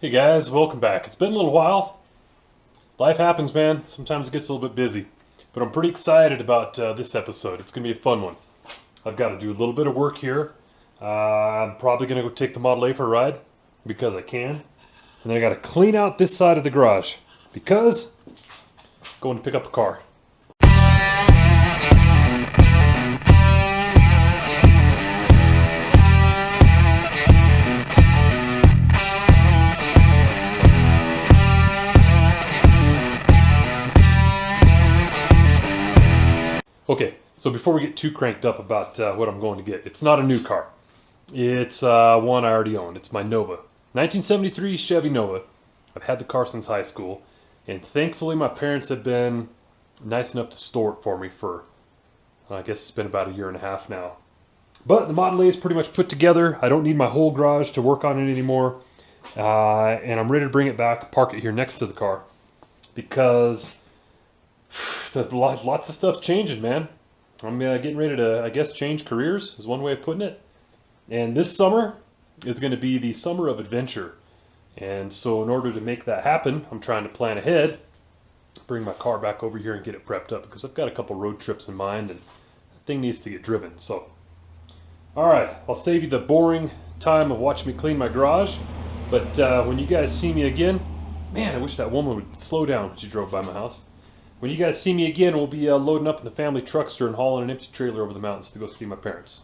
Hey guys, welcome back. It's been a little while. Life happens, man. Sometimes it gets a little bit busy. But I'm pretty excited about this episode. It's going to be a fun one. I've got to do a little bit of work here. I'm probably going to go take the Model A for a ride because I can. And then I got to clean out this side of the garage because I'm going to pick up a car. Okay, so before we get too cranked up about what I'm going to get, it's not a new car. It's one I already own. It's my Nova. 1973 Chevy Nova. I've had the car since high school, and thankfully my parents have been nice enough to store it for me for, I guess it's been about a year and a half now. But the Model A is pretty much put together. I don't need my whole garage to work on it anymore. And I'm ready to bring it back, park it here next to the car, because there's lots of stuff changing, man. I'm getting ready to, I guess, change careers is one way of putting it. And this summer is going to be the summer of adventure. And so in order to make that happen, I'm trying to plan ahead, bring my car back over here and get it prepped up, because I've got a couple road trips in mind and the thing needs to get driven. So, all right, I'll save you the boring time of watching me clean my garage. But when you guys see me again, man, I wish that woman would slow down when she drove by my house. When you guys see me again, we'll be loading up in the family truckster and hauling an empty trailer over the mountains to go see my parents.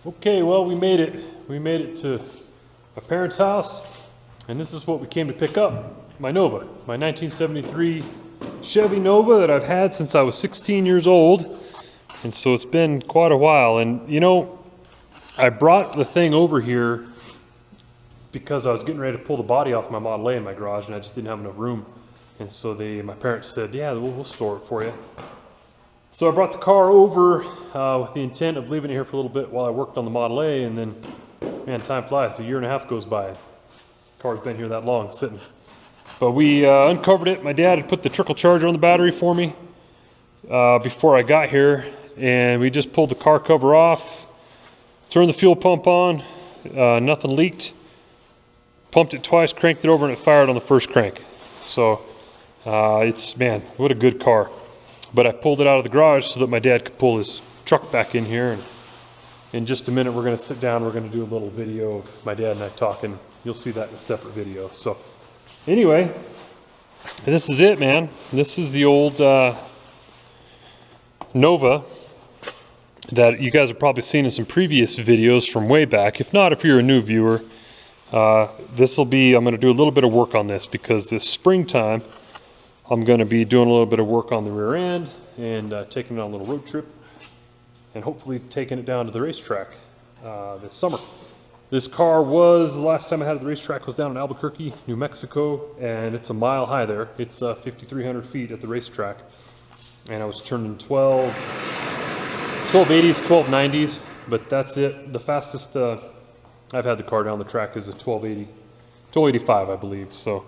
Okay, well, we made it. We made it to my parents' house, and this is what we came to pick up. My Nova, my 1973 Chevy Nova that I've had since I was 16 years old, and so it's been quite a while. And you know, I brought the thing over here because I was getting ready to pull the body off my Model A in my garage, and I just didn't have enough room. And so my parents said, yeah, we'll store it for you. So I brought the car over with the intent of leaving it here for a little bit while I worked on the Model A, and then, man, time flies. A year and a half goes by. The car's been here that long, sitting. But we uncovered it. My dad had put the trickle charger on the battery for me before I got here, and we just pulled the car cover off, turned the fuel pump on, nothing leaked, pumped it twice, cranked it over, and it fired on the first crank. So man, what a good car. But I pulled it out of the garage so that my dad could pull his truck back in here. And in just a minute, we're going to sit down. We're going to do a little video of my dad and I talking. You'll see that in a separate video. So anyway, this is it, man. This is the old Nova that you guys have probably seen in some previous videos from way back. If not, if you're a new viewer, I'm going to do a little bit of work on this because this springtime, I'm going to be doing a little bit of work on the rear end and taking it on a little road trip and hopefully taking it down to the racetrack this summer. This car was, the last time I had it at the racetrack was down in Albuquerque, New Mexico, and it's a mile high there. It's 5,300 feet at the racetrack. And I was turning 1280s, 1290s, but that's it. The fastest I've had the car down the track is a 1285, I believe. So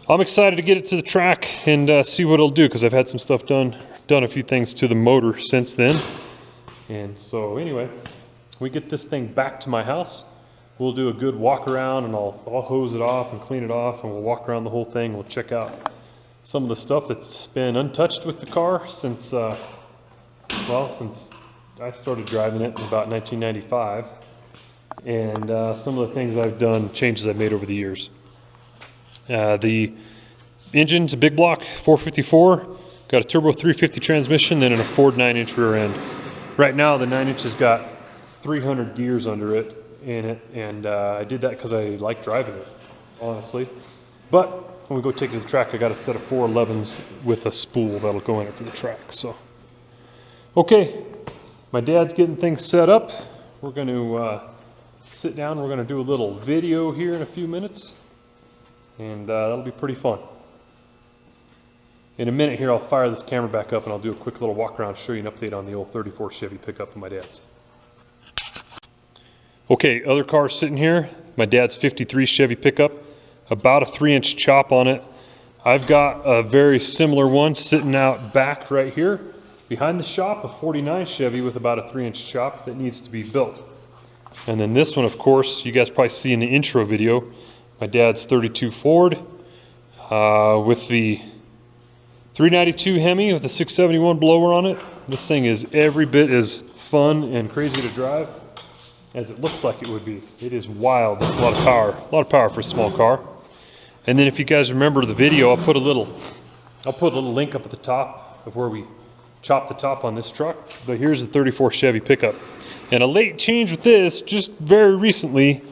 I'm excited to get it to the track and see what it'll do, because I've had some stuff done a few things to the motor since then. And so anyway, we get this thing back to my house. we'll do a good walk around, and I'll hose it off and clean it off, and we'll walk around the whole thing. We'll check out some of the stuff that's been untouched with the car since, since I started driving it in about 1995, and some of the things I've done, changes I've made over the years. The engine's a big block 454, got a turbo 350 transmission, then a Ford 9-inch rear end. Right now the 9-inch has got 300 gears under it in it, and I did that because I like driving it, honestly. But when we go take it to the track, I got a set of 411s with a spool that'll go in it for the track. So, okay, my dad's getting things set up. We're going to sit down. We're going to do a little video here in a few minutes, and that'll be pretty fun. In a minute here, I'll fire this camera back up and I'll do a quick little walk around, show you an update on the old 34 Chevy pickup of my dad's. Okay, other car sitting here, my dad's 53 Chevy pickup, about a 3-inch chop on it. I've got a very similar one sitting out back right here behind the shop, a 49 Chevy with about a 3-inch chop that needs to be built. And then this one, of course, you guys probably see in the intro video, my dad's 32 Ford with the 392 Hemi with a 671 blower on it. This thing is every bit as fun and crazy to drive as it looks like it would be. It is wild. It's a lot of power for a small car. And then if you guys remember the video, I'll put a little link up at the top of where we chopped the top on this truck. But here's the 34 Chevy pickup. And a late change with this, just very recently,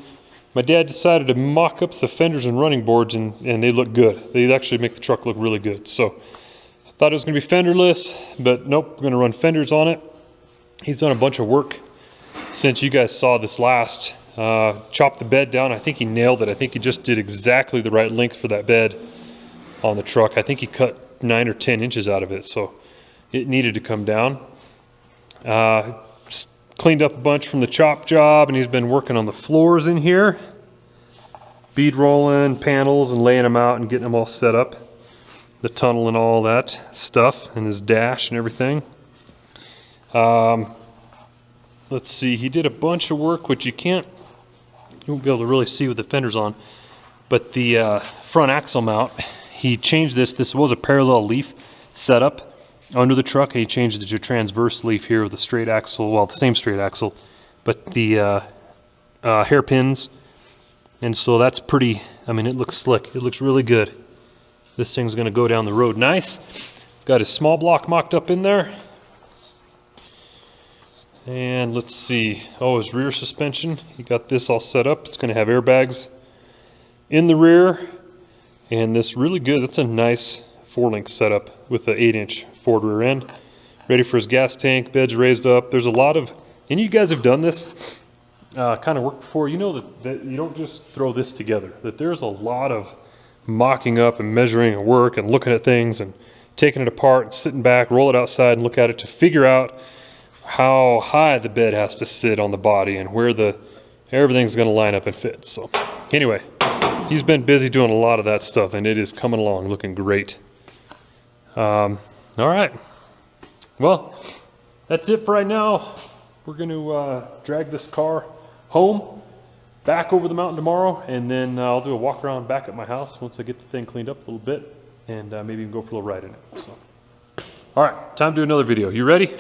my dad decided to mock up the fenders and running boards, and they look good. They actually make the truck look really good. So I thought it was going to be fenderless, but nope, we're going to run fenders on it. He's done a bunch of work since you guys saw this last. Chopped the bed down. I think he nailed it. I think he just did exactly the right length for that bed on the truck. I think he cut 9 or 10 inches out of it, so it needed to come down. Just cleaned up a bunch from the chop job, and he's been working on the floors in here, bead rolling panels and laying them out and getting them all set up, the tunnel and all that stuff, and his dash and everything. Let's see, he did a bunch of work which you won't be able to really see with the fenders on, but the front axle mount, he changed this. This was a parallel leaf setup under the truck, and he changed it to a transverse leaf here with a straight axle, well, the same straight axle, but the hairpins, and so that's pretty, I mean, it looks slick. It looks really good. This thing's going to go down the road nice. It's got his small block mocked up in there. And let's see, oh, his rear suspension, he got this all set up. It's going to have airbags in the rear, and this really good, that's a nice 4-link setup with the 8-inch Ford rear end. Ready for his gas tank, bed's raised up. There's a lot of, and you guys have done this kind of work before, you know that you don't just throw this together, that there's a lot of mocking up and measuring and work and looking at things and taking it apart and sitting back, roll it outside and look at it to figure out how high the bed has to sit on the body and where everything's going to line up and fit. So anyway, he's been busy doing a lot of that stuff, and it is coming along looking great. All right, well, that's it for right now. We're going to drag this car home, back over the mountain tomorrow, and then I'll do a walk around back at my house once I get the thing cleaned up a little bit, and maybe even go for a little ride in it. So, all right, time to do another video. You ready?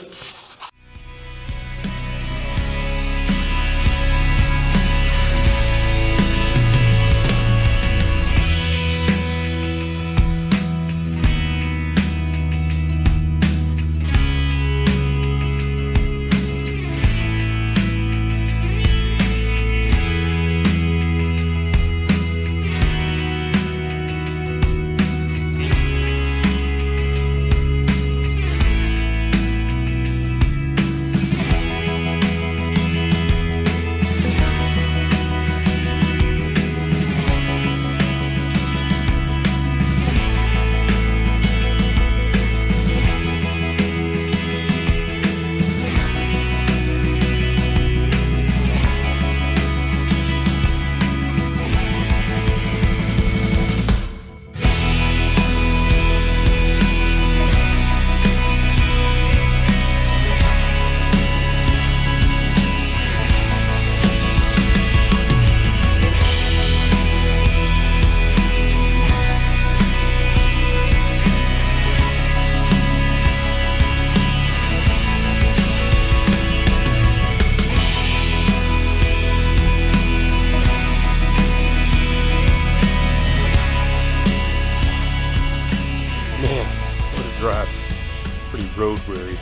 road weary.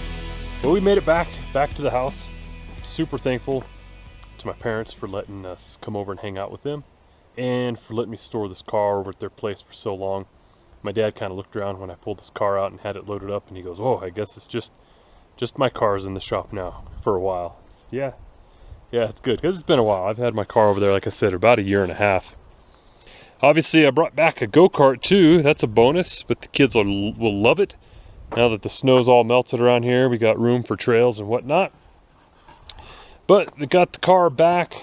But we made it back to the house. Super thankful to my parents for letting us come over and hang out with them, and for letting me store this car over at their place for so long. My dad kind of looked around when I pulled this car out and had it loaded up, and he goes, "Oh, I guess it's just my car's in the shop now for a while." Yeah, it's good, because it's been a while. I've had my car over there, like I said, about a year and a half. Obviously, I brought back a go-kart too. That's a bonus, but the kids will love it. Now that the snow's all melted around here, we got room for trails and whatnot. But they got the car back.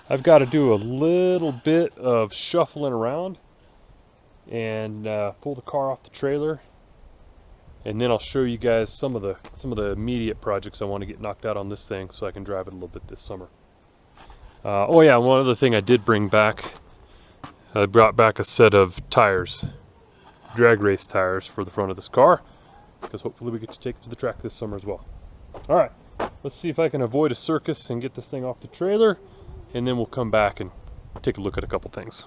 I've got to do a little bit of shuffling around and pull the car off the trailer, and then I'll show you guys some of the immediate projects I want to get knocked out on this thing, so I can drive it a little bit this summer. Oh yeah, one other thing I did bring back. I brought back a set of tires, drag race tires for the front of this car, because hopefully we get to take it to the track this summer as well. All right, let's see if I can avoid a circus and get this thing off the trailer, and then we'll come back and take a look at a couple things.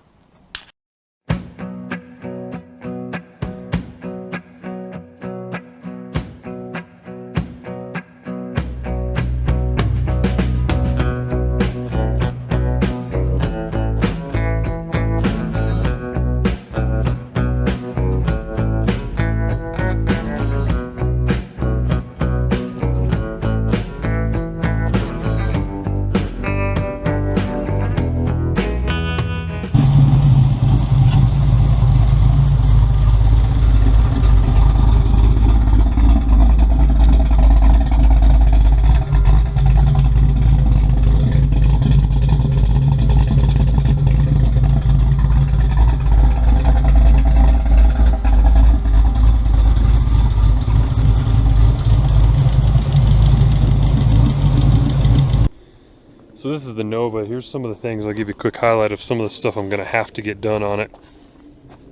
So this is the Nova. Here's some of the things. I'll give you a quick highlight of some of the stuff I'm going to have to get done on it,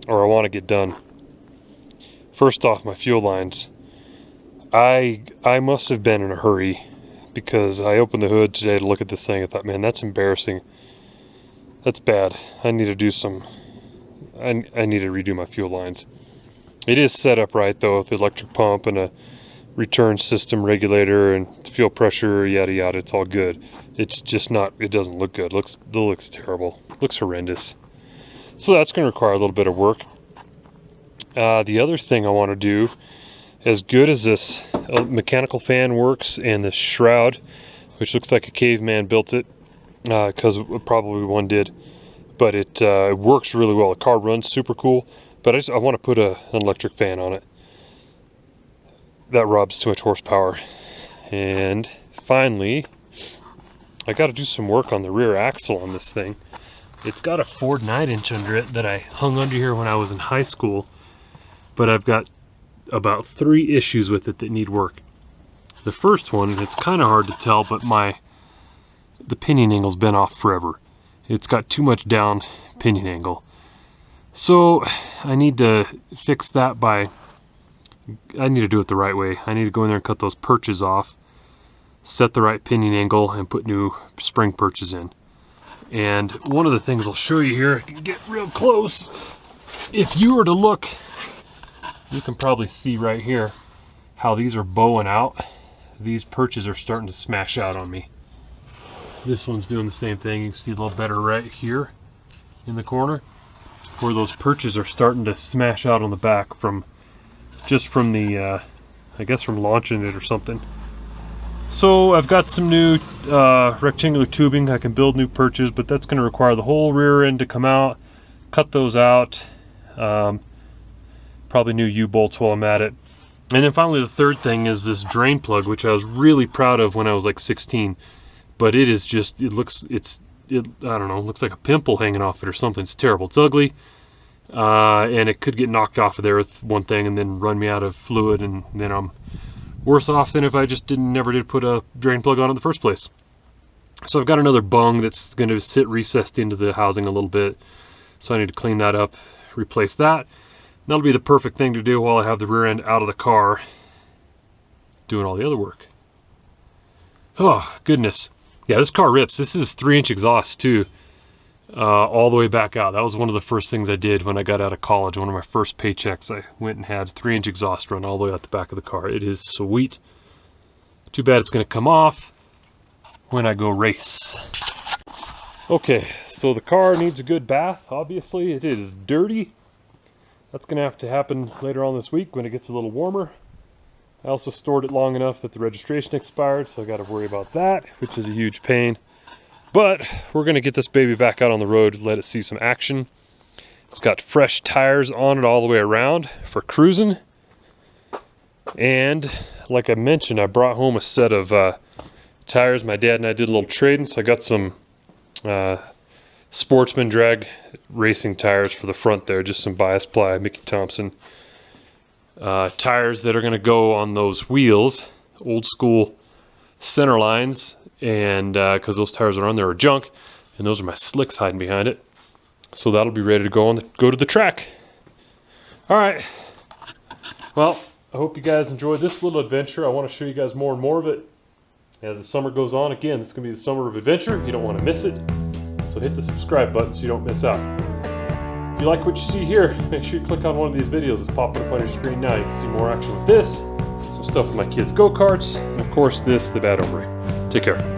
or I want to get done. First off, my fuel lines. I must have been in a hurry, because I opened the hood today to look at this thing. I thought, man, that's embarrassing. That's bad. I need to do some, I need to redo my fuel lines. It is set up right though, with the electric pump and a return system regulator and fuel pressure, yada yada. It's all good. It's just not, it doesn't look good. It looks terrible. It looks horrendous. So that's going to require a little bit of work. The other thing I want to do, as good as this mechanical fan works, and this shroud, which looks like a caveman built it, because probably one did, but it works really well. The car runs super cool, but I want to put an electric fan on it. That robs too much horsepower. And finally, I got to do some work on the rear axle on this thing. It's got a Ford 9-inch under it that I hung under here when I was in high school, but I've got about 3 issues with it that need work. The first one, it's kind of hard to tell, but the pinion angle's been off forever. It's got too much down pinion angle. So I need to fix that I need to do it the right way. I need to go in there and cut those perches off, set the right pinion angle, and put new spring perches in. And one of the things I'll show you here, I can get real close. If you were to look, you can probably see right here how these are bowing out. These perches are starting to smash out on me. This one's doing the same thing. You can see a little better right here in the corner, where those perches are starting to smash out on the back from the, I guess from launching it or something. So I've got some new rectangular tubing. I can build new perches, but that's going to require the whole rear end to come out, cut those out, probably new U-bolts while I'm at it. And then finally the third thing is this drain plug, which I was really proud of when I was like 16, but it is just, I don't know, it looks like a pimple hanging off it or something. It's terrible. It's ugly. And it could get knocked off of there with one thing and then run me out of fluid, and then I'm worse off than if I just never did put a drain plug on in the first place. So I've got another bung that's going to sit recessed into the housing a little bit, so I need to clean that up, replace that. That'll be the perfect thing to do while I have the rear end out of the car doing all the other work. Oh goodness, yeah, this car rips. This is 3-inch exhaust too. all the way back out. That was one of the first things I did when I got out of college. One of my first paychecks, I went and had a 3-inch exhaust run all the way out the back of the car. It is sweet. Too bad it's going to come off when I go race. Okay, so the car needs a good bath. Obviously, it is dirty. That's going to have to happen later on this week when it gets a little warmer. I also stored it long enough that the registration expired, so I got to worry about that, which is a huge pain. But we're going to get this baby back out on the road, let it see some action. It's got fresh tires on it all the way around for cruising. And like I mentioned, I brought home a set of tires. My dad and I did a little trading, so I got some Sportsman drag racing tires for the front there, just some bias ply Mickey Thompson tires that are going to go on those wheels, old school center lines, and because those tires are on there are junk, and those are my slicks hiding behind it, so that'll be ready to go go to the track. All right, well, I hope you guys enjoyed this little adventure. I want to show you guys more and more of it as the summer goes on. Again, it's gonna be the summer of adventure. You don't want to miss it, so hit the subscribe button so you don't miss out. If you like what you see here, make sure you click on one of these videos that's popping up on your screen now. You can see more action with this, some stuff with my kids' go-karts, and of course this, the Bad Hombre. Take care.